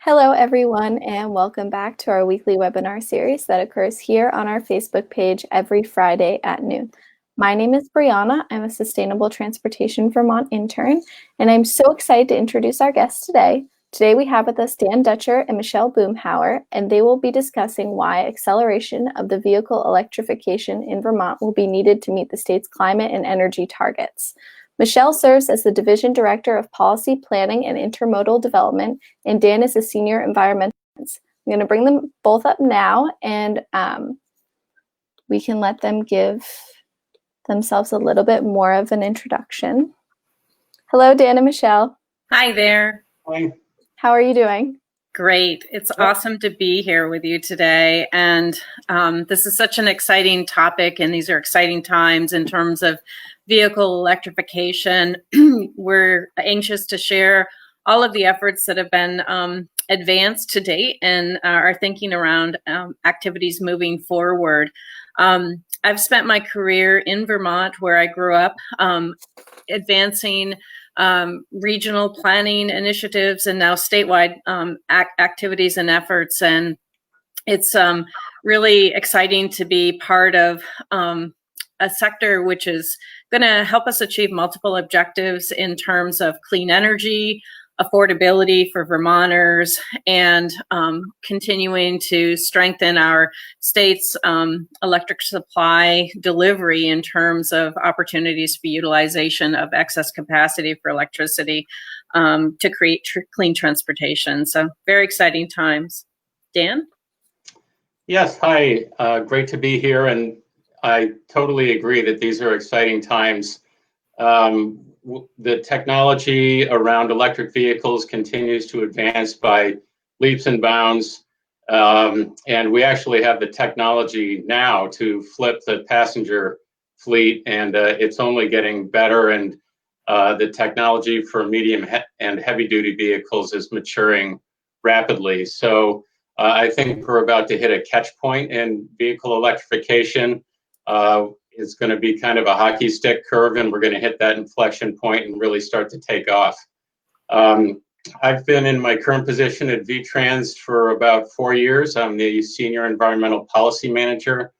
Hello, everyone, and welcome back to our weekly webinar series that occurs here on our Facebook page every Friday at noon. My name is Brianna. I'm a Sustainable Transportation Vermont intern, and I'm so excited to introduce our guests today. Today we have with us Dan Dutcher and Michele Boomhower, and they will be discussing why acceleration of the vehicle electrification in Vermont will be needed to meet the state's climate and energy targets. Michele serves as the Division Director of Policy Planning and Intermodal Development, and Dan is a Senior Environmentalist. I'm going to bring them both up now, and we can let them give themselves a little bit more of an introduction. Hello, Dan and Michele. Hi there. Hi. How are you doing? Great. It's awesome to be here with you today. And this is such an exciting topic, and these are exciting times in terms of vehicle electrification. We're anxious to share all of the efforts that have been advanced to date and are thinking around activities moving forward. I've spent my career in Vermont, where I grew up, advancing regional planning initiatives and now statewide activities and efforts. And it's really exciting to be part of a sector which is going to help us achieve multiple objectives in terms of clean energy, affordability for Vermonters, and continuing to strengthen our state's electric supply delivery in terms of opportunities for utilization of excess capacity for electricity to create clean transportation. So very exciting times. Dan? Yes, hi. Great to be here. And I totally agree that these are exciting times. The technology around electric vehicles continues to advance by leaps and bounds. And we actually have the technology now to flip the passenger fleet, and it's only getting better. And the technology for medium and heavy duty vehicles is maturing rapidly. So I think we're about to hit a catch point in vehicle electrification. It's going to be kind of a hockey stick curve, and we're going to hit that inflection point and really start to take off. I've been in my current position at VTrans for about 4 years. I'm the Senior Environmental Policy Manager.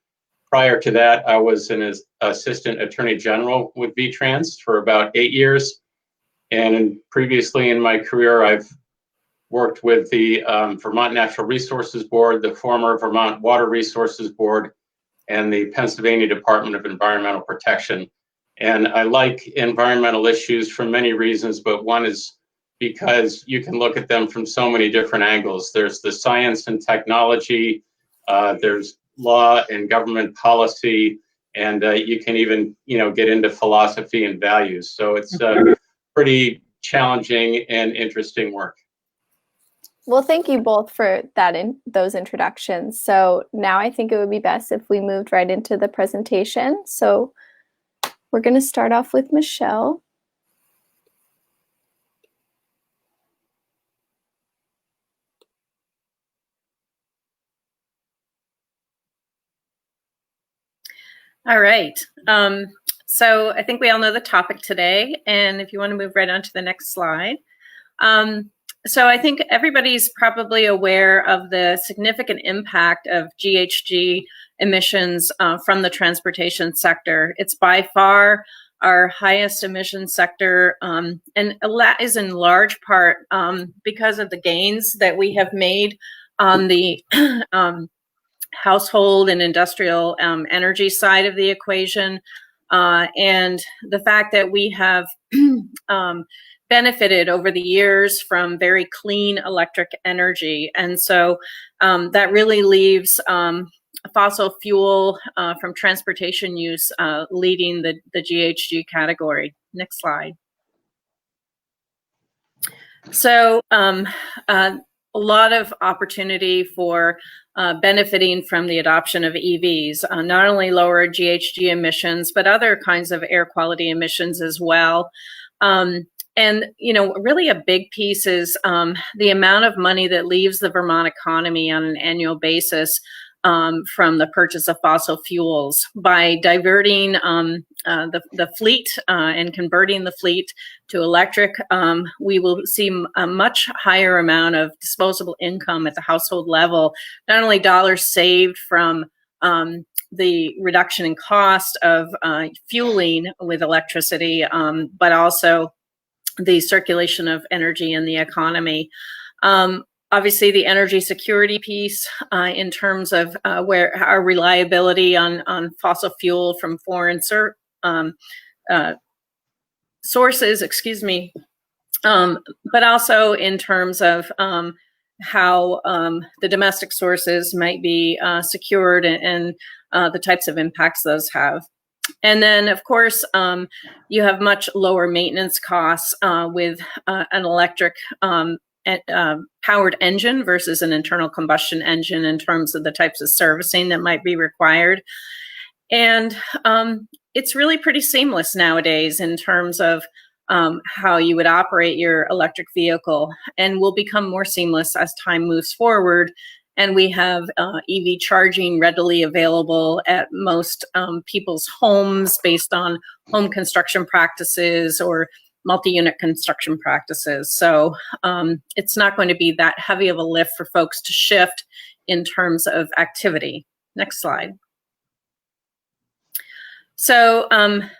Prior to that, I was an Assistant Attorney General with VTrans for about 8 years. And previously in my career, I've worked with the Vermont Natural Resources Board, the former Vermont Water Resources Board, and the Pennsylvania Department of Environmental Protection. And I like environmental issues for many reasons, but one is because you can look at them from so many different angles. There's the science and technology, there's law and government policy, and you can even get into philosophy and values. So it's pretty challenging and interesting work. Well, thank you both for those introductions. So now I think it would be best if we moved right into the presentation. So we're going to start off with Michele. All right. So I think we all know the topic today. And if you want to move right on to the next slide. So I think everybody's probably aware of the significant impact of GHG emissions from the transportation sector. It's by far our highest emission sector, and that is in large part because of the gains that we have made on the household and industrial energy side of the equation, and the fact that we have benefited over the years from very clean electric energy. And so that really leaves fossil fuel from transportation use leading the GHG category. Next slide. So a lot of opportunity for benefiting from the adoption of EVs, not only lower GHG emissions, but other kinds of air quality emissions as well. And, really a big piece is the amount of money that leaves the Vermont economy on an annual basis from the purchase of fossil fuels. By diverting the fleet and converting the fleet to electric, we will see a much higher amount of disposable income at the household level, not only dollars saved from the reduction in cost of fueling with electricity, but also the circulation of energy in the economy. Obviously, the energy security piece in terms of where our reliability on fossil fuel from foreign sources, excuse me, but also in terms of how the domestic sources might be secured and the types of impacts those have. And then, of course, you have much lower maintenance costs with an electric powered engine versus an internal combustion engine in terms of the types of servicing that might be required. And it's really pretty seamless nowadays in terms of how you would operate your electric vehicle, and will become more seamless as time moves forward. And we have EV charging readily available at most people's homes based on home construction practices or multi-unit construction practices. So it's not going to be that heavy of a lift for folks to shift in terms of activity. Next slide. So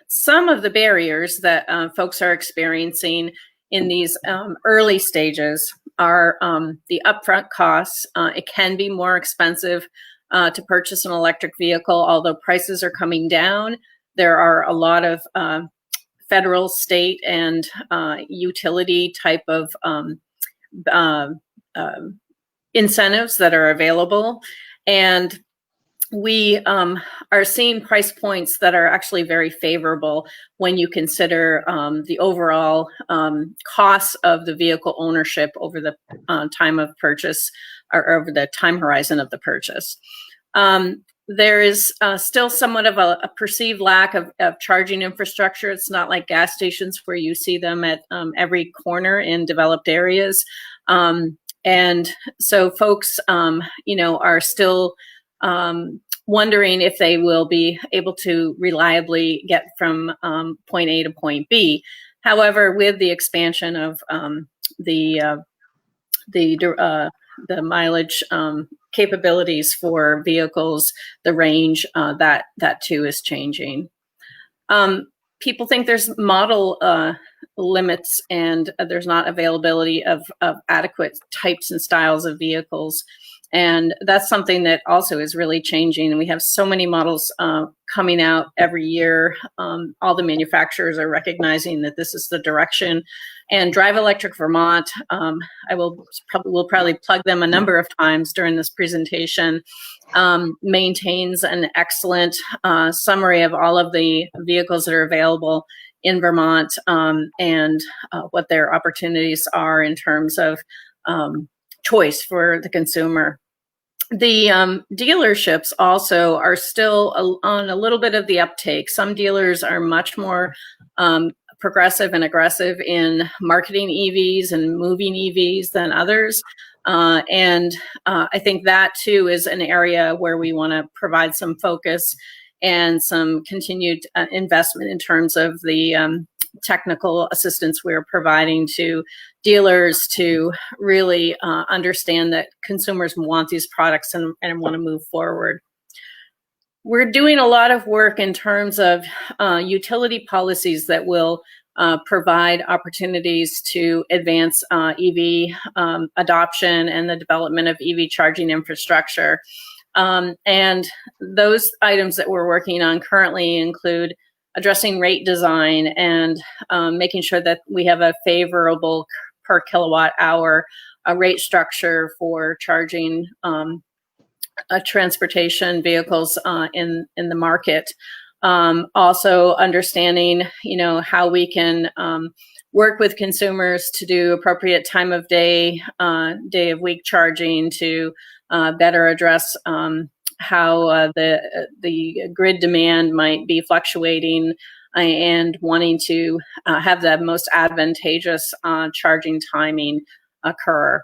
some of the barriers that folks are experiencing in these early stages are the upfront costs. It can be more expensive to purchase an electric vehicle, although prices are coming down. There are a lot of federal, state, and utility type of incentives that are available. And we are seeing price points that are actually very favorable when you consider the overall costs of the vehicle ownership over the time of purchase, or over the time horizon of the purchase. There is still somewhat of a perceived lack of charging infrastructure. It's not like gas stations where you see them at every corner in developed areas. And so folks, are still wondering if they will be able to reliably get from point A to point B. However, with the expansion of the mileage capabilities for vehicles, the range, that too is changing. People think there's model limits and there's not availability of adequate types and styles of vehicles. And that's something that also is really changing. And we have so many models coming out every year. All the manufacturers are recognizing that this is the direction. And Drive Electric Vermont, I will probably plug them a number of times during this presentation, maintains an excellent summary of all of the vehicles that are available in Vermont and what their opportunities are in terms of choice for the consumer. The dealerships also are still on a little bit of the uptake. Some dealers are much more progressive and aggressive in marketing EVs and moving EVs than others. And I think that too is an area where we want to provide some focus and some continued investment in terms of the technical assistance we're providing to dealers to really understand that consumers want these products and want to move forward. We're doing a lot of work in terms of utility policies that will provide opportunities to advance EV adoption and the development of EV charging infrastructure. And those items that we're working on currently include addressing rate design and making sure that we have a favorable per kilowatt hour rate structure for charging transportation vehicles in the market. Also understanding, how we can work with consumers to do appropriate time of day, day of week charging to better address how the grid demand might be fluctuating and wanting to have the most advantageous charging timing occur.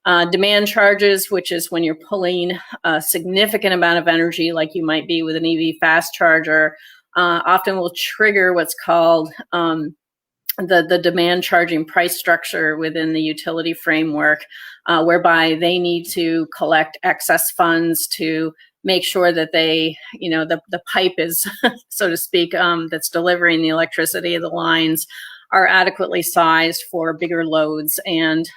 Demand charges, which is when you're pulling a significant amount of energy, like you might be with an EV fast charger, often will trigger what's called the demand charging price structure within the utility framework, whereby they need to collect excess funds to make sure that they, the pipe is, so to speak, that's delivering the electricity, the lines are adequately sized for bigger loads. And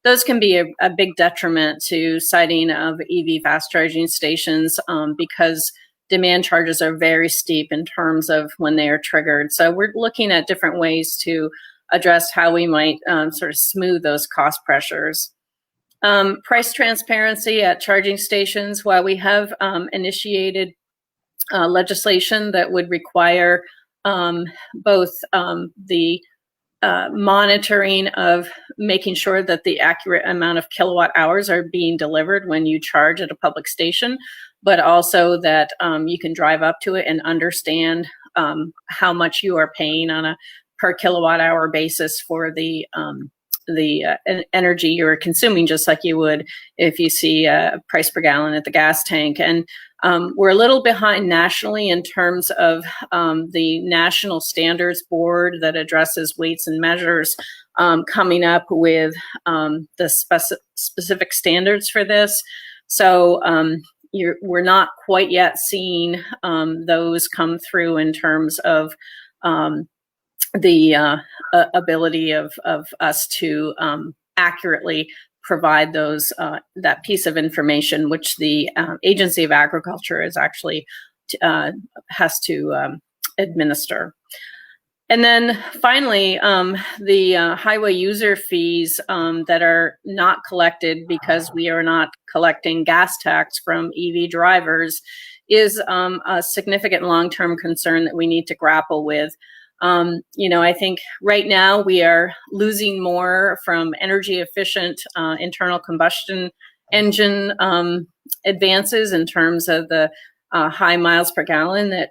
those can be a big detriment to siting of EV fast charging stations because demand charges are very steep in terms of when they are triggered. So we're looking at different ways to address how we might sort of smooth those cost pressures. Price transparency at charging stations. While we have initiated legislation that would require both the monitoring of making sure that the accurate amount of kilowatt hours are being delivered when you charge at a public station, but also that you can drive up to it and understand how much you are paying on a per kilowatt hour basis for the energy you're consuming, just like you would if you see a price per gallon at the gas tank. And we're a little behind nationally in terms of the National Standards Board that addresses weights and measures coming up with the specific standards for this. So we're not quite yet seeing those come through in terms of the ability of us to accurately provide those that piece of information, which the Agency of Agriculture is actually has to administer. And then finally, the highway user fees that are not collected because we are not collecting gas tax from EV drivers is a significant long-term concern that we need to grapple with. I think right now we are losing more from energy efficient internal combustion engine advances in terms of the high miles per gallon that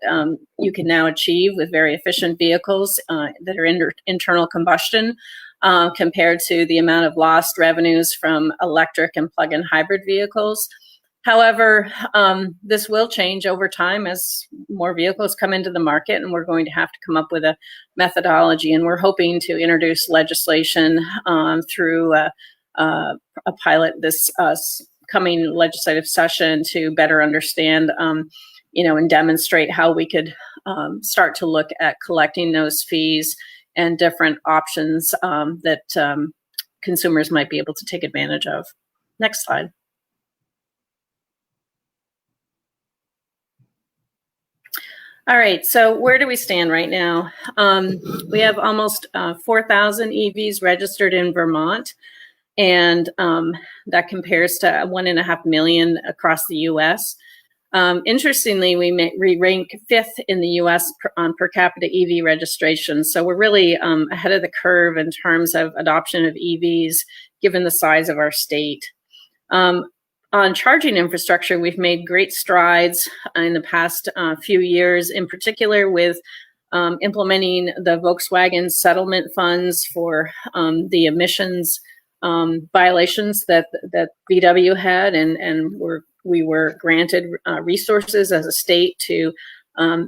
you can now achieve with very efficient vehicles that are internal combustion compared to the amount of lost revenues from electric and plug-in hybrid vehicles. However, this will change over time as more vehicles come into the market, and we're going to have to come up with a methodology. And we're hoping to introduce legislation through a pilot this coming legislative session to better understand, and demonstrate how we could start to look at collecting those fees and different options that consumers might be able to take advantage of. Next slide. All right, so where do we stand right now? We have almost 4,000 EVs registered in Vermont, and that compares to 1.5 million across the US. Interestingly, we rank 5th in the US on per capita EV registration, so we're really ahead of the curve in terms of adoption of EVs, given the size of our state. On charging infrastructure, we've made great strides in the past few years, in particular with implementing the Volkswagen settlement funds for the emissions violations that VW had, and we were granted resources as a state to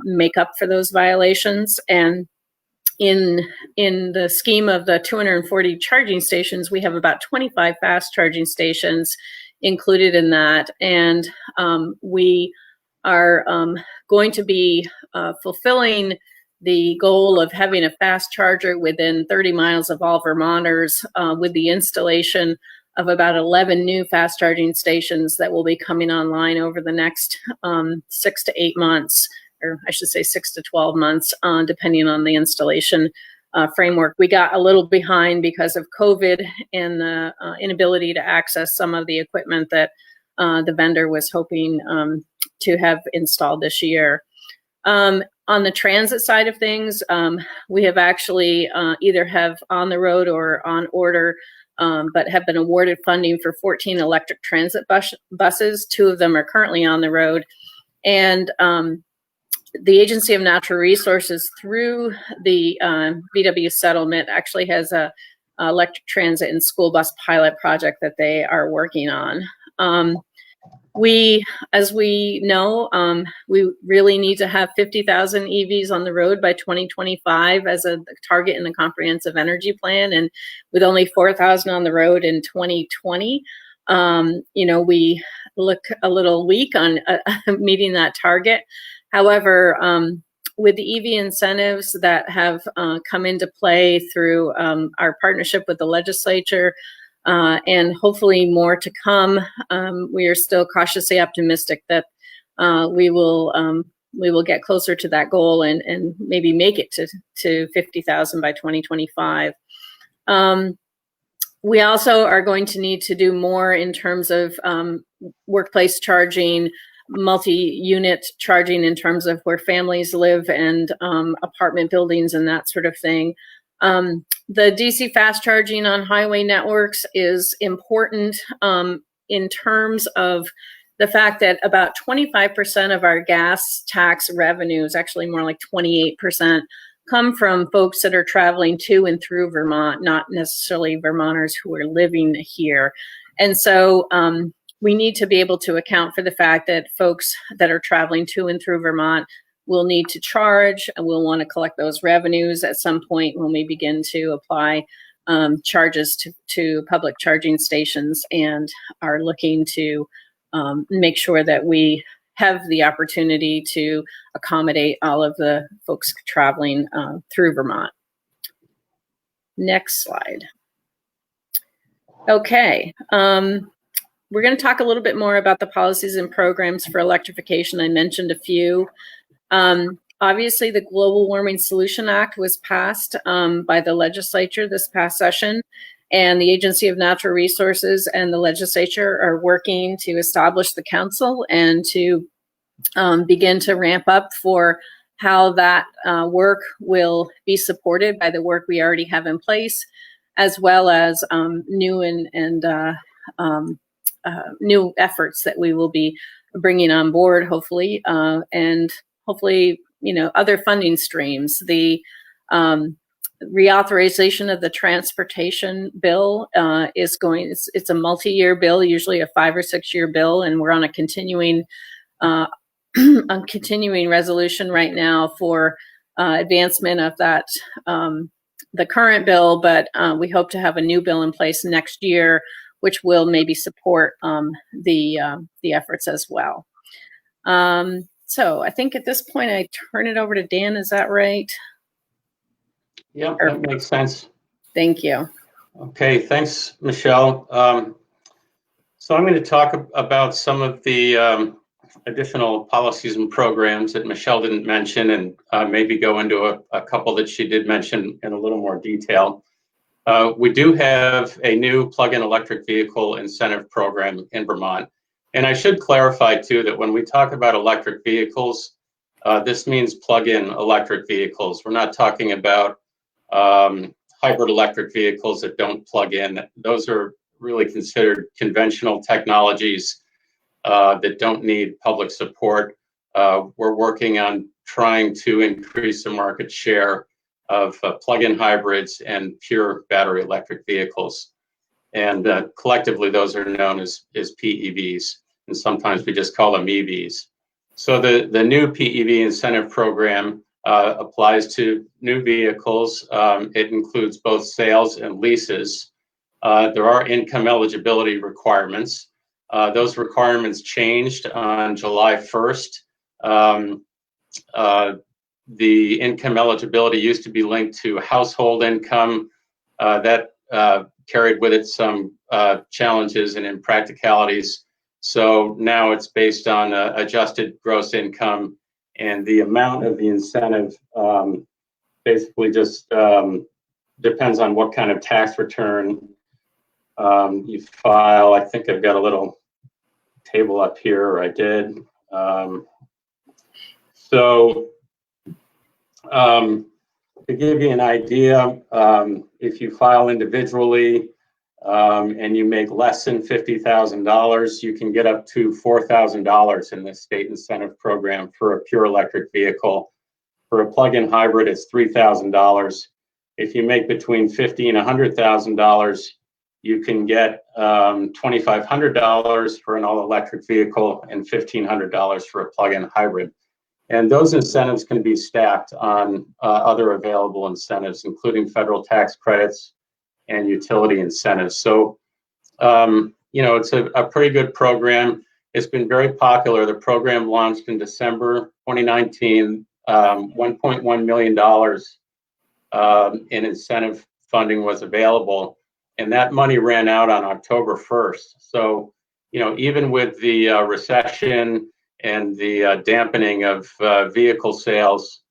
make up for those violations. And in the scheme of the 240 charging stations, we have about 25 fast charging stations included in that, and we are going to be fulfilling the goal of having a fast charger within 30 miles of all Vermonters with the installation of about 11 new fast charging stations that will be coming online over the next 6 to 8 months, or I should say 6 to 12 months, depending on the installation framework. We got a little behind because of COVID and the inability to access some of the equipment that the vendor was hoping to have installed this year. On the transit side of things, we have actually either have on the road or on order, but have been awarded funding for 14 electric transit buses. 2 of them are currently on the road. And the Agency of Natural Resources, through the VW settlement, actually has a electric transit and school bus pilot project that they are working on. As we know, we really need to have 50,000 EVs on the road by 2025 as a target in the comprehensive energy plan. And with only 4,000 on the road in 2020, we look a little weak on meeting that target. However, with the EV incentives that have come into play through our partnership with the legislature, and hopefully more to come, we are still cautiously optimistic that we will get closer to that goal and maybe make it to 50,000 by 2025. We also are going to need to do more in terms of workplace charging, multi-unit charging in terms of where families live, and apartment buildings and that sort of thing. The DC fast charging on highway networks is important in terms of the fact that about 25% of our gas tax revenues, actually more like 28%, come from folks that are traveling to and through Vermont, not necessarily Vermonters who are living here. And so we need to be able to account for the fact that folks that are traveling to and through Vermont will need to charge, and we'll want to collect those revenues at some point when we begin to apply charges to public charging stations, and are looking to make sure that we have the opportunity to accommodate all of the folks traveling through Vermont. Next slide. Okay. We're going to talk a little bit more about the policies and programs for electrification. I mentioned a few. Obviously, the Global Warming Solution Act was passed by the legislature this past session, and the Agency of Natural Resources and the legislature are working to establish the council and to begin to ramp up for how that work will be supported by the work we already have in place, as well as new new efforts that we will be bringing on board, hopefully, and hopefully, other funding streams. The reauthorization of the transportation bill it's a multi-year bill, usually a 5 or 6 year bill, and we're on a continuing resolution right now for advancement of that, the current bill, but we hope to have a new bill in place next year, which will maybe support the efforts as well. So I think at this point I turn it over to Dan. Is that right? Yeah, that makes sense. Thank you. Okay, thanks, Michele. So I'm going to talk about some of the additional policies and programs that Michele didn't mention, and maybe go into a couple that she did mention in a little more detail. We do have a new plug-in electric vehicle incentive program in Vermont. And I should clarify too that when we talk about electric vehicles, this means plug-in electric vehicles. We're not talking about hybrid electric vehicles that don't plug in. Those are really considered conventional technologies that don't need public support. We're working on trying to increase the market share of plug-in hybrids and pure battery electric vehicles. And collectively, those are known as PEVs, and sometimes we just call them EVs. So the new PEV incentive program applies to new vehicles. It includes both sales and leases. There are income eligibility requirements. Those requirements changed on July 1st. The income eligibility used to be linked to household income. That carried with it some challenges and impracticalities. So now it's based on adjusted gross income, and the amount of the incentive basically just depends on what kind of tax return you file. I think I've got a little table up here, or I did. To give you an idea, if you file individually and you make less than $50,000, you can get up to $4,000 in this state incentive program for a pure electric vehicle. For a plug-in hybrid, it's $3,000. If you make between $50,000 and $100,000, you can get $2,500 for an all-electric vehicle and $1,500 for a plug-in hybrid. And those incentives can be stacked on other available incentives, including federal tax credits and utility incentives. So, you know, it's a pretty good program. It's been very popular. The program launched in December 2019, $1.1 million in incentive funding was available, and that money ran out on October 1st. So, you know, even with the recession and the dampening of vehicle sales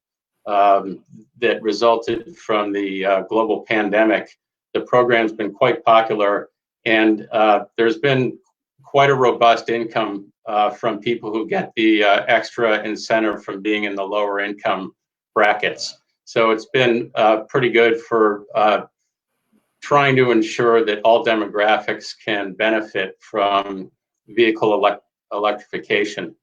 that resulted from the global pandemic, the program's been quite popular, and there's been quite a robust income from people who get the extra incentive from being in the lower income brackets. So it's been pretty good for trying to ensure that all demographics can benefit from vehicle electrification.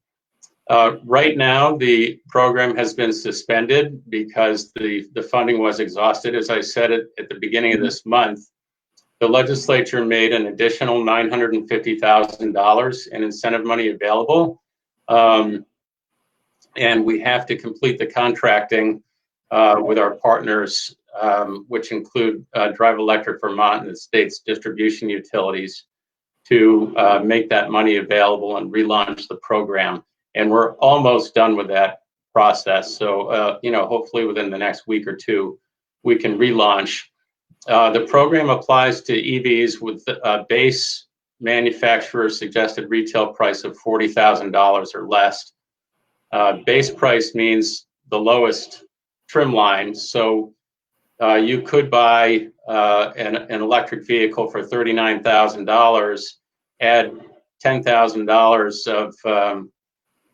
Right now, the program has been suspended because the funding was exhausted. As I said at the beginning of this month, the legislature made an additional $950,000 in incentive money available. And we have to complete the contracting with our partners, which include Drive Electric Vermont and the state's distribution utilities, to make that money available and relaunch the program. And we're almost done with that process. So, you know, hopefully within the next week or two, we can relaunch. The program applies to EVs with a base manufacturer suggested retail price of $40,000 or less. Base price means the lowest trim line. So you could buy an electric vehicle for $39,000, add $10,000 of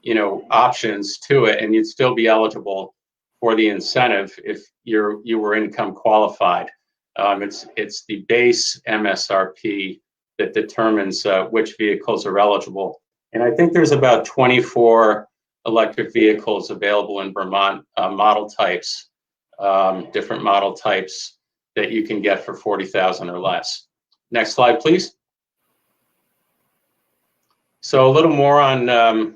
you know, options to it, and you'd still be eligible for the incentive if you were income qualified. It's the base MSRP that determines which vehicles are eligible. And I think there's about 24 electric vehicles available in Vermont, model types, different model types that you can get for $40,000 or less. Next slide, please. So a little more on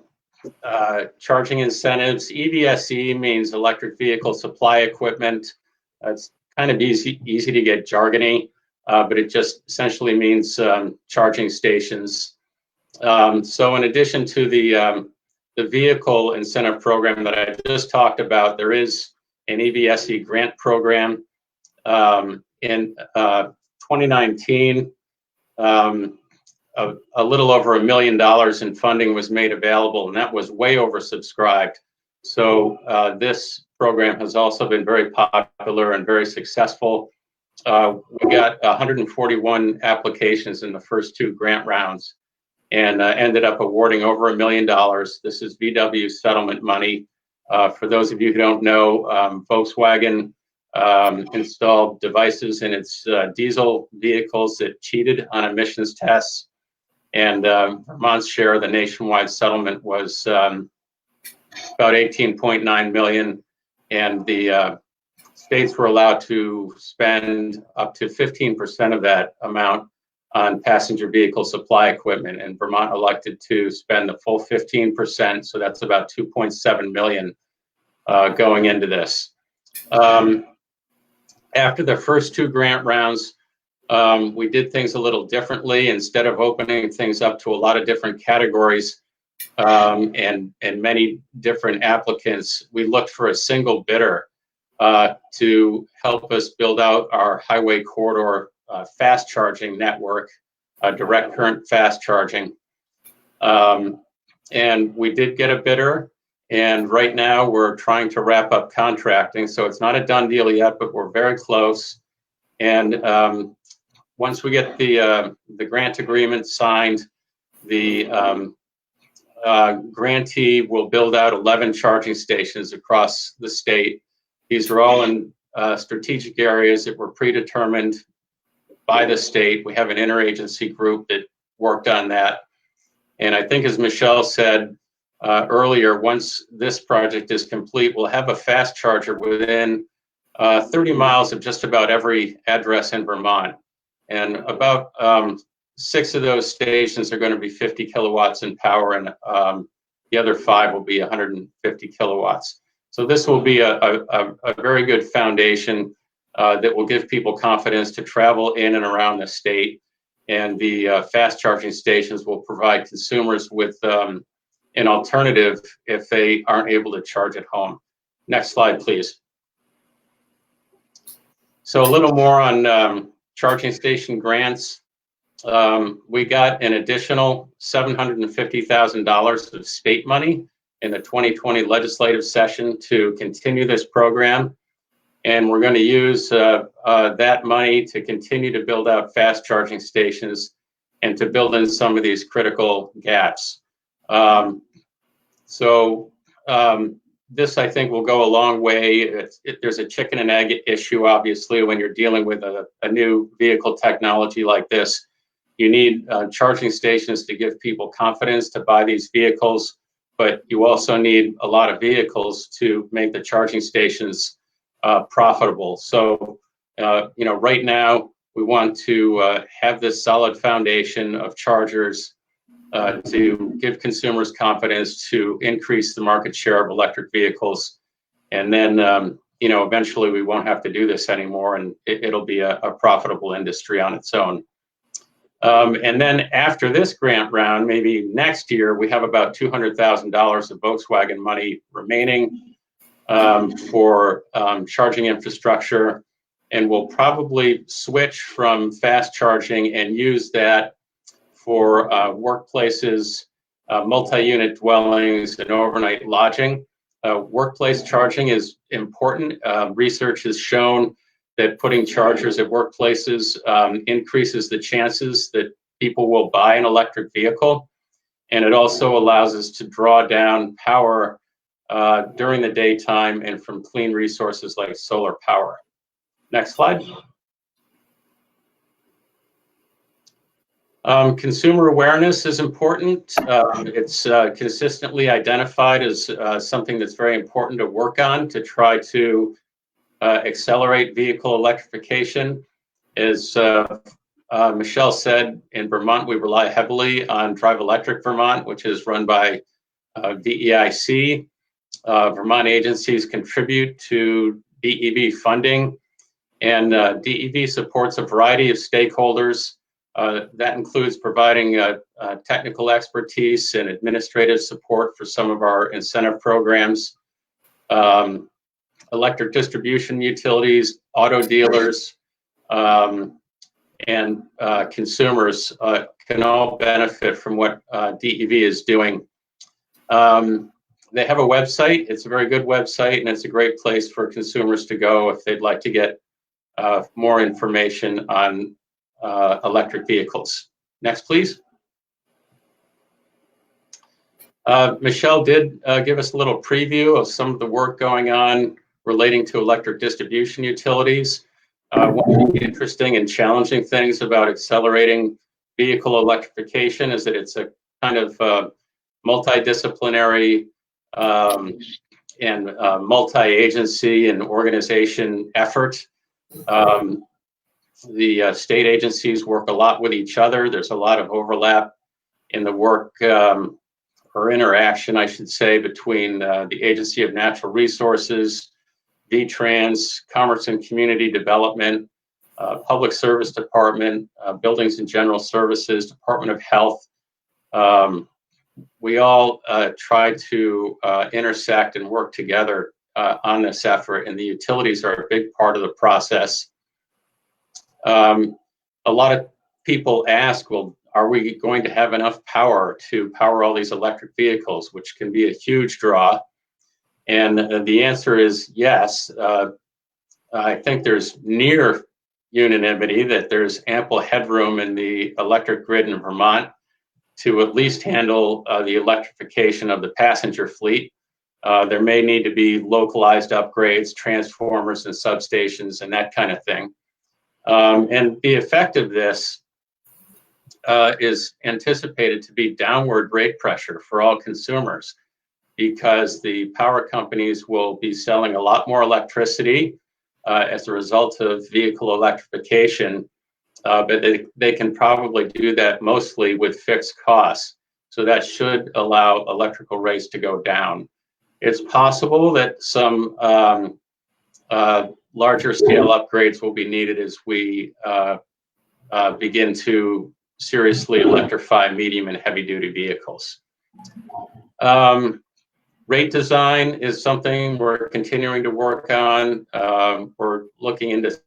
charging incentives. EVSE means electric vehicle supply equipment. It's kind of easy to get jargony, but it just essentially means charging stations. So in addition to the vehicle incentive program that I just talked about, there is an EVSE grant program. In 2019, a little over $1 million in funding was made available, and that was way oversubscribed. So this program has also been very popular and very successful. We got 141 applications in the first two grant rounds, and ended up awarding over $1 million. This is VW settlement money. For those of you who don't know, Volkswagen installed devices in its diesel vehicles that cheated on emissions tests. And Vermont's share of the nationwide settlement was about $18.9 million. And the states were allowed to spend up to 15% of that amount on passenger vehicle supply equipment. And Vermont elected to spend the full 15%. So that's about $2.7 million going into this. After the first two grant rounds, we did things a little differently. Instead of opening things up to a lot of different categories and many different applicants, we looked for a single bidder to help us build out our highway corridor fast charging network, direct current fast charging. And we did get a bidder. And right now we're trying to wrap up contracting. So it's not a done deal yet, but we're very close. And once we get the grant agreement signed, the grantee will build out 11 charging stations across the state. These are all in strategic areas that were predetermined by the state. We have an interagency group that worked on that. And I think, as Michele said earlier, once this project is complete, we'll have a fast charger within 30 miles of just about every address in Vermont. And about 6 of those stations are going to be 50 kilowatts in power, and the other 5 will be 150 kilowatts. So this will be a very good foundation that will give people confidence to travel in and around the state. And the fast charging stations will provide consumers with an alternative if they aren't able to charge at home. Next slide, please. So a little more on charging station grants. We got an additional $750,000 of state money in the 2020 legislative session to continue this program. And we're going to use that money to continue to build out fast charging stations and to build in some of these critical gaps. This, I think, will go a long way. There's a chicken and egg issue, obviously, when you're dealing with a new vehicle technology like this. You need charging stations to give people confidence to buy these vehicles, but you also need a lot of vehicles to make the charging stations profitable. So, right now, we want to have this solid foundation of chargers to give consumers confidence to increase the market share of electric vehicles. And then, eventually we won't have to do this anymore, and it'll be a profitable industry on its own. And then after this grant round, maybe next year, we have about $200,000 of Volkswagen money remaining for charging infrastructure. And we'll probably switch from fast charging and use that for workplaces, multi-unit dwellings, and overnight lodging. Workplace charging is important. Research has shown that putting chargers at workplaces increases the chances that people will buy an electric vehicle. And it also allows us to draw down power during the daytime and from clean resources like solar power. Next slide. Consumer awareness is important. It's consistently identified as something that's very important to work on to try to accelerate vehicle electrification. As Michele said, in Vermont, we rely heavily on Drive Electric Vermont, which is run by VEIC. Vermont agencies contribute to DEV funding, and DEV supports a variety of stakeholders. That includes providing technical expertise and administrative support for some of our incentive programs. Electric distribution utilities, auto dealers, and consumers can all benefit from what DEV is doing. They have a website. It's a very good website, and it's a great place for consumers to go if they'd like to get more information on electric vehicles. Next, please. Michele did give us a little preview of some of the work going on relating to electric distribution utilities. One of the interesting and challenging things about accelerating vehicle electrification is that it's a kind of multidisciplinary and multi-agency and organization effort. The state agencies work a lot with each other. There's a lot of overlap in the work or interaction, I should say, between the Agency of Natural Resources, VTrans, Commerce and Community Development, Public Service Department, Buildings and General Services, Department of Health. We all try to intersect and work together on this effort, and the utilities are a big part of the process. A lot of people ask, well, are we going to have enough power to power all these electric vehicles, which can be a huge draw? And the answer is yes. I think there's near unanimity that there's ample headroom in the electric grid in Vermont to at least handle the electrification of the passenger fleet. There may need to be localized upgrades, transformers and substations and that kind of thing. And the effect of this is anticipated to be downward rate pressure for all consumers, because the power companies will be selling a lot more electricity as a result of vehicle electrification, but they can probably do that mostly with fixed costs. So that should allow electrical rates to go down. It's possible that some larger scale upgrades will be needed as we begin to seriously electrify medium and heavy duty vehicles. Rate design is something we're continuing to work on. We're looking into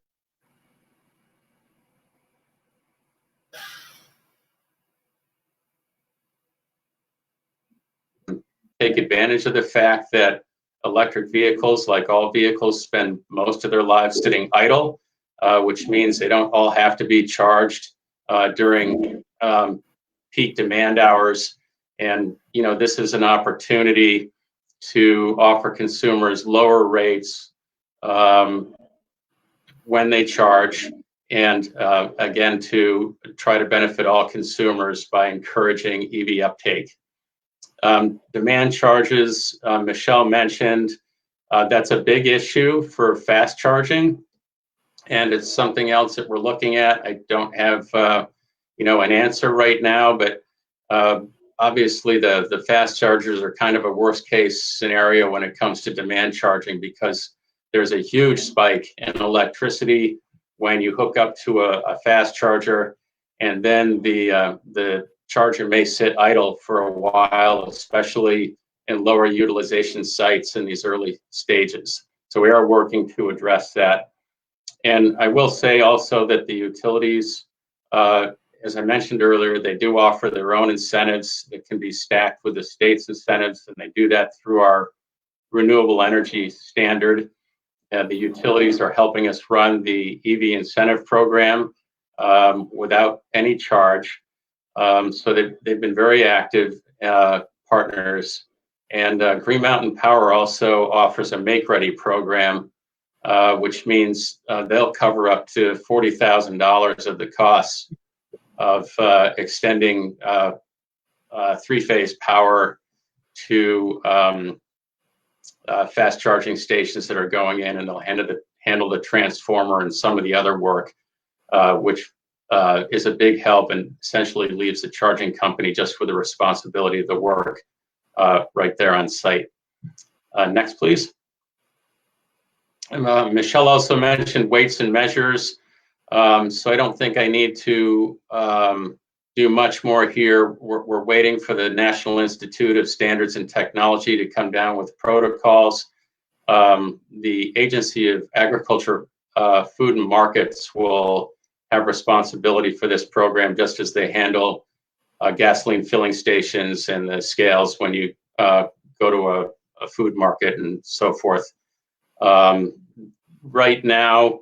take advantage of the fact that electric vehicles, like all vehicles, spend most of their lives sitting idle, which means they don't all have to be charged during peak demand hours. And this is an opportunity to offer consumers lower rates when they charge, and again, to try to benefit all consumers by encouraging EV uptake. Demand charges, Michele mentioned, that's a big issue for fast charging, and it's something else that we're looking at. I don't have an answer right now, but obviously the fast chargers are kind of a worst case scenario when it comes to demand charging, because there's a huge spike in electricity when you hook up to a fast charger, and then the charger may sit idle for a while, especially in lower utilization sites in these early stages. So we are working to address that. And I will say also that the utilities, as I mentioned earlier, they do offer their own incentives that can be stacked with the state's incentives, and they do that through our renewable energy standard. The utilities are helping us run the EV incentive program without any charge. So they've been very active partners. And Green Mountain Power also offers a make-ready program, which means they'll cover up to $40,000 of the costs of extending three-phase power to fast charging stations that are going in, and they'll handle the transformer and some of the other work, which is a big help, and essentially leaves the charging company just with the responsibility of the work right there on site. Next, please. Michele also mentioned weights and measures, so I don't think I need to do much more here. We're waiting for the National Institute of Standards and Technology to come down with protocols. The Agency of Agriculture, Food and Markets will have responsibility for this program, just as they handle gasoline filling stations and the scales when you go to a food market and so forth. Right now,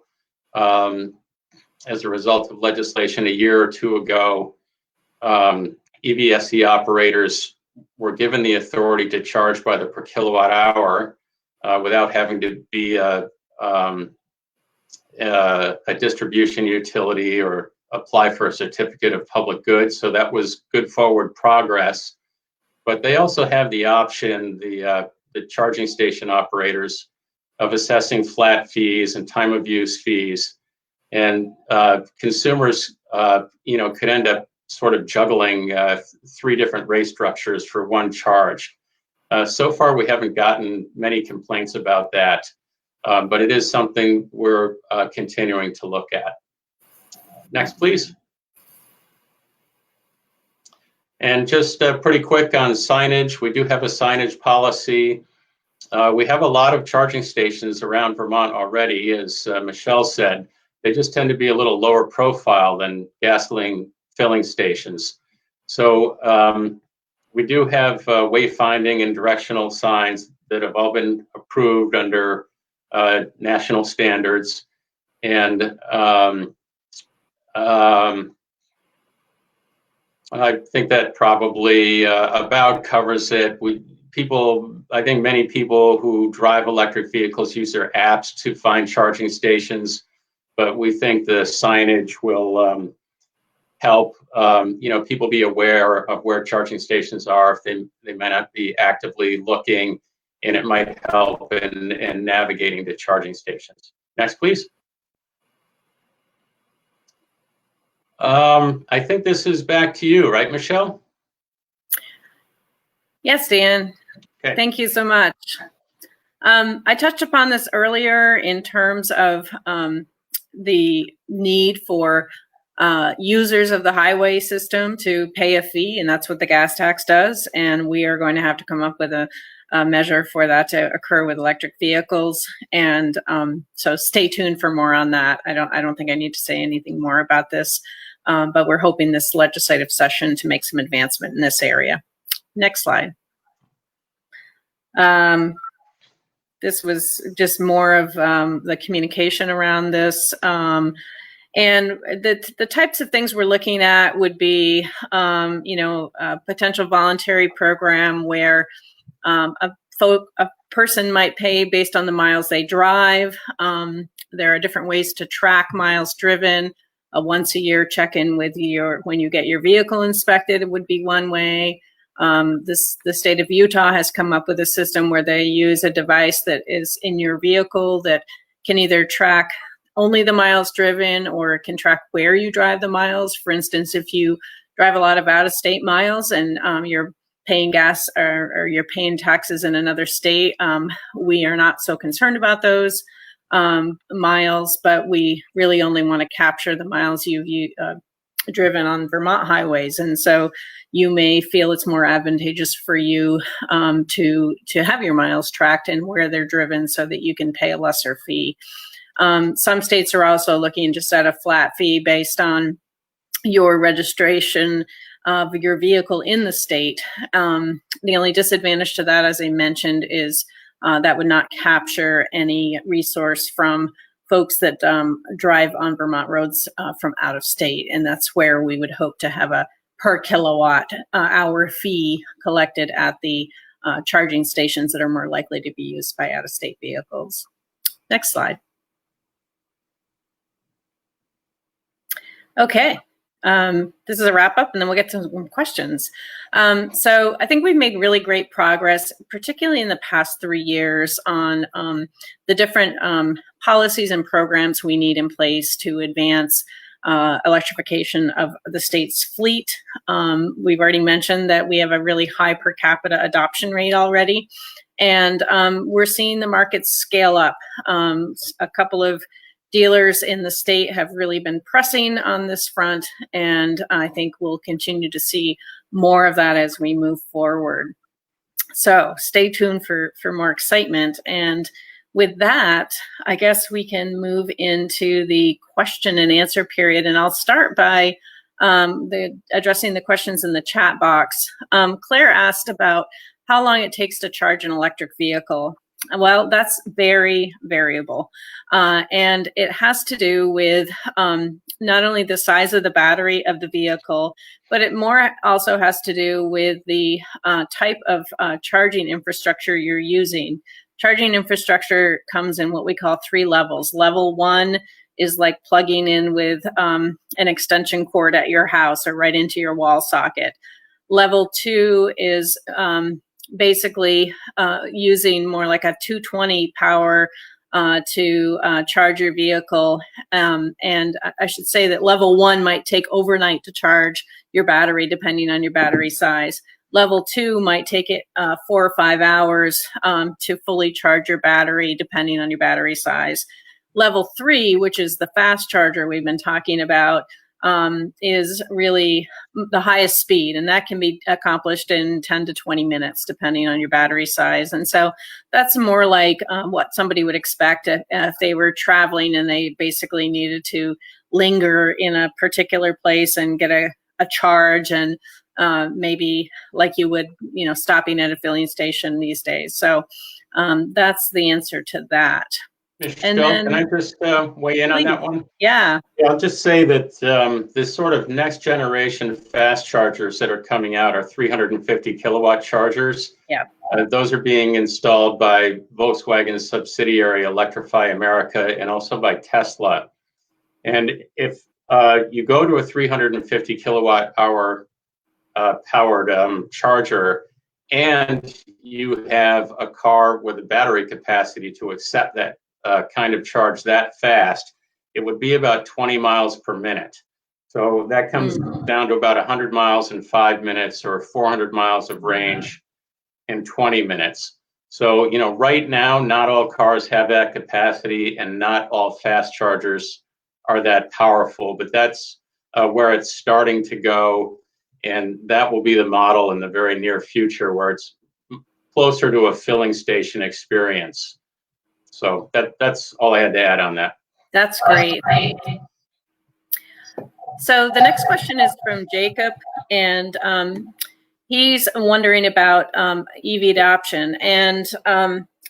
as a result of legislation a year or two ago, EVSE operators were given the authority to charge by the per kilowatt hour without having to be a distribution utility or apply for a certificate of public goods. So that was good forward progress. But they also have the option, the charging station operators, of assessing flat fees and time of use fees. And consumers, could end up sort of juggling three different rate structures for one charge. So far, we haven't gotten many complaints about that, but it is something we're continuing to look at. Next, please. And just pretty quick on signage, we do have a signage policy. We have a lot of charging stations around Vermont already, as Michele said. They just tend to be a little lower profile than gasoline filling stations. So we do have wayfinding and directional signs that have all been approved under national standards. And I think that probably about covers it. I think many people who drive electric vehicles use their apps to find charging stations, but we think the signage will help people be aware of where charging stations are if they might not be actively looking, and it might help in navigating the charging stations. Next, please. I think this is back to you, right, Michele? Yes, Dan. Okay. Thank you so much. I touched upon this earlier in terms of the need for users of the highway system to pay a fee, and that's what the gas tax does. And we are going to have to come up with a measure for that to occur with electric vehicles. And so stay tuned for more on that. I don't think I need to say anything more about this, but we're hoping this legislative session to make some advancement in this area. Next slide. This was just more of the communication around this. And the types of things we're looking at would be, a potential voluntary program where a person might pay based on the miles they drive. There are different ways to track miles driven. A once a year check-in with when you get your vehicle inspected would be one way. The state of Utah has come up with a system where they use a device that is in your vehicle that can either track only the miles driven or it can track where you drive the miles. For instance, if you drive a lot of out-of-state miles and you're paying gas or you're paying taxes in another state, we are not so concerned about those miles, but we really only want to capture the miles you've driven on Vermont highways. And so you may feel it's more advantageous for you to have your miles tracked and where they're driven so that you can pay a lesser fee. Some states are also looking just at a flat fee based on your registration of your vehicle in the state. The only disadvantage to that, as I mentioned, is that would not capture any resource from folks that drive on Vermont roads from out of state. And that's where we would hope to have a per kilowatt hour fee collected at the charging stations that are more likely to be used by out of state vehicles. Next slide. Okay. This is a wrap up and then we'll get to some questions. So I think we've made really great progress, particularly in the past 3 years on the different policies and programs we need in place to advance electrification of the state's fleet. We've already mentioned that we have a really high per capita adoption rate already, and we're seeing the market scale up. A couple of dealers in the state have really been pressing on this front, and I think we'll continue to see more of that as we move forward. So stay tuned for more excitement. And with that, I guess we can move into the question and answer period. And I'll start by addressing the questions in the chat box. Claire asked about how long it takes to charge an electric vehicle. Well, that's very variable. And it has to do with not only the size of the battery of the vehicle, but it more also has to do with the type of charging infrastructure you're using. Charging infrastructure comes in what we call 3 levels. Level 1 is like plugging in with an extension cord at your house or right into your wall socket. Level 2 is basically using more like a 220 power to charge your vehicle. And I should say that level 1 might take overnight to charge your battery, depending on your battery size. Level 2 might take it 4 or 5 hours to fully charge your battery, depending on your battery size. Level 3, which is the fast charger we've been talking about, is really the highest speed, and that can be accomplished in 10 to 20 minutes, depending on your battery size. And so that's more like what somebody would expect if they were traveling and they basically needed to linger in a particular place and get a charge, and maybe like you would, stopping at a filling station these days. So that's the answer to that. Michele, can I just weigh in on that one? Yeah. I'll just say that this sort of next generation fast chargers that are coming out are 350 kilowatt chargers. Yeah. Those are being installed by Volkswagen's subsidiary Electrify America and also by Tesla. And if you go to a 350 kilowatt hour powered charger, and you have a car with a battery capacity to accept that kind of charge that fast, it would be about 20 miles per minute. So that comes down to about 100 miles in 5 minutes, or 400 miles of range in 20 minutes. So, you know, right now, not all cars have that capacity, and not all fast chargers are that powerful, but that's where it's starting to go. And that will be the model in the very near future, where it's closer to a filling station experience. So that's all I had to add on that. That's great. So the next question is from Jacob, and he's wondering about EV adoption. And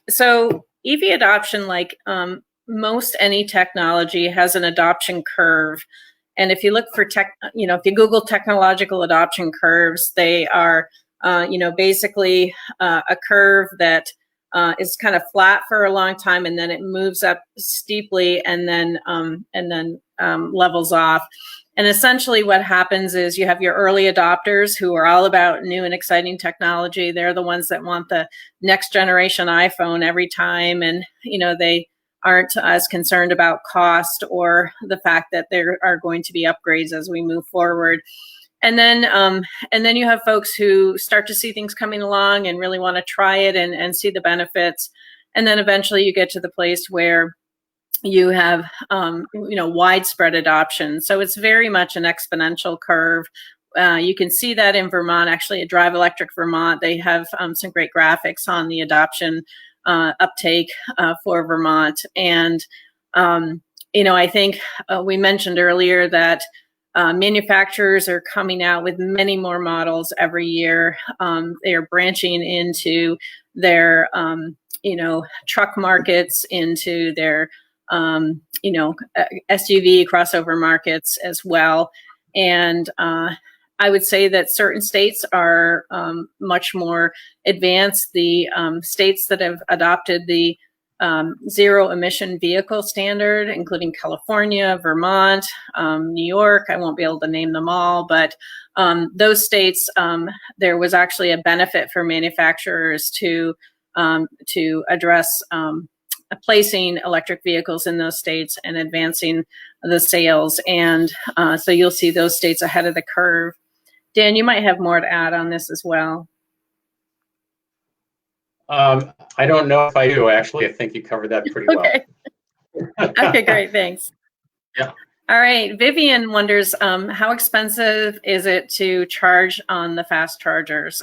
so EV adoption, like most any technology, has an adoption curve. And if you look for if you Google technological adoption curves, they are, basically a curve that is kind of flat for a long time, and then it moves up steeply, and then levels off. And essentially what happens is you have your early adopters who are all about new and exciting technology. They're the ones that want the next generation iPhone every time. And, they aren't as concerned about cost or the fact that there are going to be upgrades as we move forward. And then you have folks who start to see things coming along and really want to try it and see the benefits. And then eventually you get to the place where you have, widespread adoption. So it's very much an exponential curve. You can see that in Vermont. Actually, at Drive Electric Vermont, they have some great graphics on the adoption uptake for Vermont. And, I think we mentioned earlier that manufacturers are coming out with many more models every year. They are branching into their, truck markets, into their SUV crossover markets as well. And I would say that certain states are much more advanced. The states that have adopted the zero emission vehicle standard, including California, Vermont, New York, I won't be able to name them all, but those states, there was actually a benefit for manufacturers to address placing electric vehicles in those states and advancing the sales. And so you'll see those states ahead of the curve. Dan, you might have more to add on this as well. I don't know if I do, actually. I think you covered that pretty well. Okay, great, thanks. Yeah. All right, Vivian wonders, how expensive is it to charge on the fast chargers?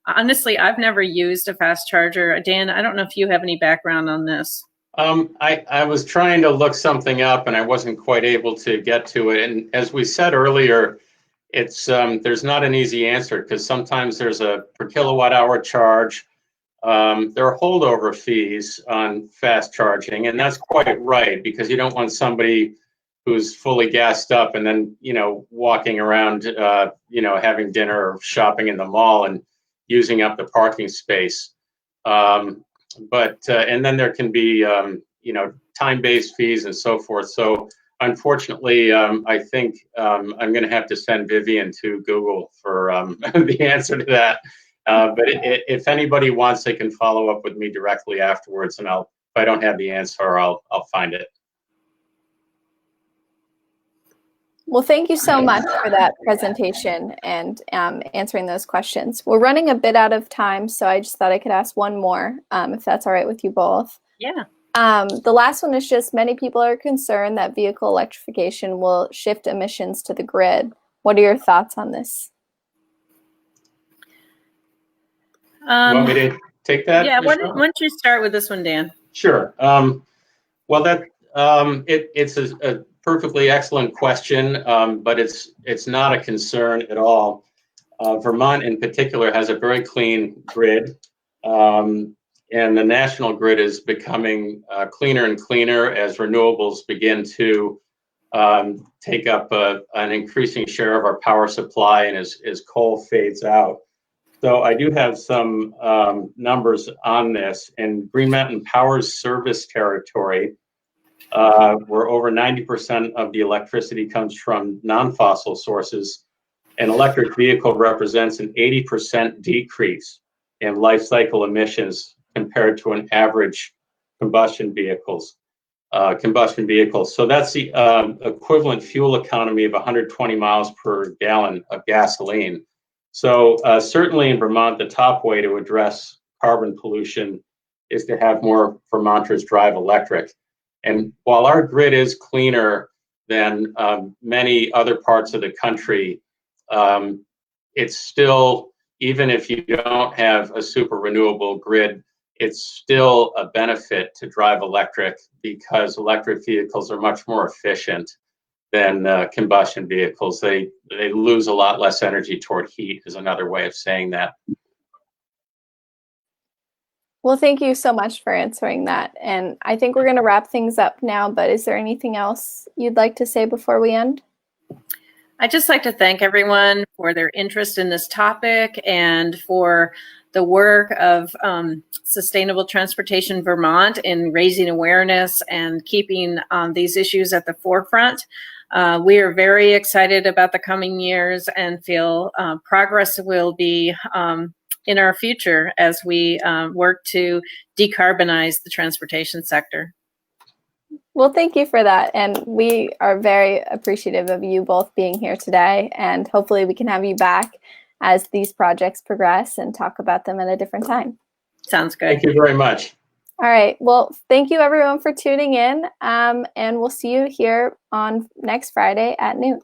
Honestly, I've never used a fast charger. Dan, I don't know if you have any background on this. I was trying to look something up, and I wasn't quite able to get to it. And as we said earlier, it's there's not an easy answer, because sometimes there's a per kilowatt hour charge. There are holdover fees on fast charging, and that's quite right, because you don't want somebody who's fully gassed up and then, walking around, having dinner or shopping in the mall and using up the parking space. And then there can be, time-based fees and so forth. So unfortunately, I think I'm going to have to send Vivian to Google for the answer to that. But if anybody wants, they can follow up with me directly afterwards, and if I don't have the answer, I'll find it. Well, thank you so much for that presentation and answering those questions. We're running a bit out of time, so I just thought I could ask one more, if that's all right with you both. Yeah. The last one is just, many people are concerned that vehicle electrification will shift emissions to the grid. What are your thoughts on this? You want me to take that? Yeah, why don't you start with this one, Dan? Sure. Well, it's a perfectly excellent question, but it's not a concern at all. Vermont in particular has a very clean grid, and the national grid is becoming cleaner and cleaner as renewables begin to take up an increasing share of our power supply, and as coal fades out. So I do have some numbers on this. In Green Mountain Power's service territory, where over 90% of the electricity comes from non-fossil sources, an electric vehicle represents an 80% decrease in life cycle emissions compared to an average combustion vehicle. So that's the equivalent fuel economy of 120 miles per gallon of gasoline. So certainly in Vermont, the top way to address carbon pollution is to have more Vermonters drive electric. And while our grid is cleaner than many other parts of the country, it's still, even if you don't have a super renewable grid, it's still a benefit to drive electric because electric vehicles are much more efficient than combustion vehicles. They lose a lot less energy toward heat, is another way of saying that. Well, thank you so much for answering that. And I think we're going to wrap things up now, but is there anything else you'd like to say before we end? I'd just like to thank everyone for their interest in this topic and for the work of Sustainable Transportation Vermont in raising awareness and keeping these issues at the forefront. We are very excited about the coming years and feel progress will be in our future as we work to decarbonize the transportation sector. Well, thank you for that. And we are very appreciative of you both being here today. And hopefully we can have you back as these projects progress and talk about them at a different time. Sounds good. Thank you very much. All right. Well, thank you everyone for tuning in. And we'll see you here on next Friday at noon.